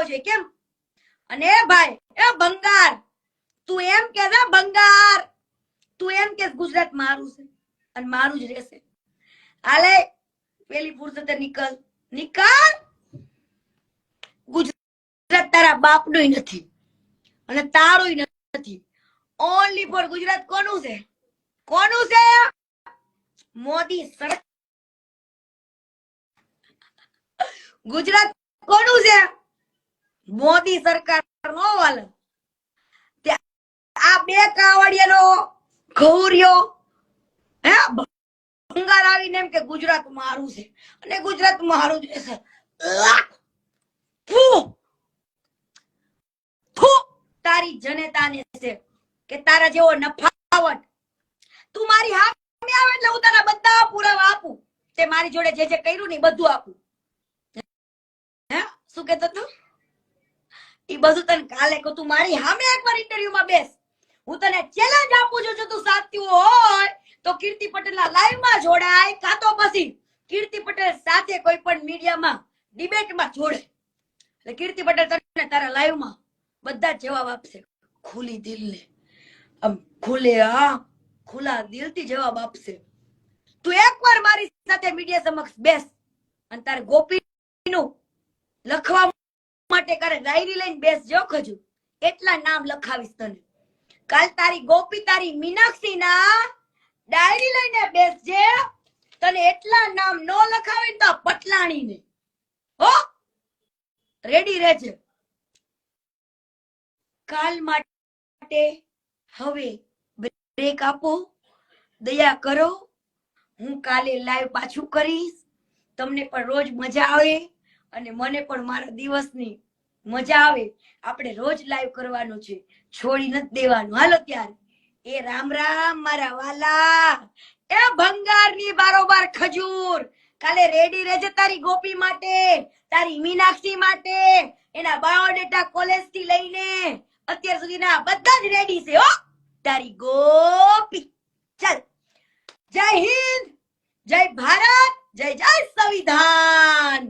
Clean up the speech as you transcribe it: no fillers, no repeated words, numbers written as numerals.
જોઈએ કેમ? અને ભાઈ એ બંગાર, તું એમ કે છે બંગાર, તું એમ કે ગુજરાત મારું છે અને મારું જ રહેશે. હાલે પેલી ફુરસતે નીકળ નીકળ. ગુજરાત તારા બાપનું નથી અને તારું નથી. ઓનલી ફોર ગુજરાત કોનું છે? કોનું છે? મોદી સરકાર. ગુજરાત કોનું છે? મોદી સરકાર નો વાલ. આ બે કાવડિયાનો ગૌર્યો હે બંગાળ આવીને એમ કે ગુજરાત મારું છે અને ગુજરાત મારું જ રહેશે. તારી જનતાને છે કે તારા જેવો નફાવટ તું મારી સામે આવે એટલે હું તારા બધા પુરાવા આપું. તે મારી જોડે જે જે કર્યું ને બધું આપું. હે શું કહેતો તું? ઈ બધું તને કાલે કહું. તું મારી સામે એકવાર ઇન્ટરવ્યુમાં બેસ. હું તને ચેલેન્જ આપું છું. જો તું સાચું હોય તો કીર્તિ પટેલના લાઈવમાં જોડાય, કાં તો પછી કીર્તિ પટેલ સાથે કોઈ પણ મીડિયામાં ડિબેટમાં જોડે. એટલે કીર્તિ પટેલ તને તારા લાઈવમાં બધા જવાબ આપશે. ખુલ્લી દિલને આમ ખુલ્લા દિલથી જવાબ આપશે. તું એકવાર મારી સાથે મીડિયા સમક્ષ બેસ અને તારે ગોપીનું લખવા માટે કરે ડાયરી લઈને બેસજો. ખજુ એટલા નામ લખાવીશ તને. કાલ તારી ગોપી તારી મીનાક્ષી ના ડાયરી લઈને બેસજે. તને એટલા નામ નો લખાવીને તો પટલાણી ને હો રેડી રહેજે. કાલ માટે હવે બ્રેક આપો, દયા કરો. હું કાલે લાઈવ પાછું કરીશ. તમને પણ રોજ મજા આવે અને મને પણ મારા દિવસની મજા આવે. આપણે રોજ લાઈવ કરવાનું છે, છોડી નથી દેવાનું. હાલો ત્યારે એ રામ રામ મારા વાલા. એ ભંગારની બારોબાર ખજૂર કાલે રેડી રહેજે તારી ગોપી માટે, તારી મીનાક્ષી માટે. એના બાયોડેટા કોલેજ થી લઈને અત્યાર સુધીના બધા જ રેડી છે હો. તારી ગોપી. ચાલ, જય હિન્દ, જય ભારત, જય જય સંવિધાન.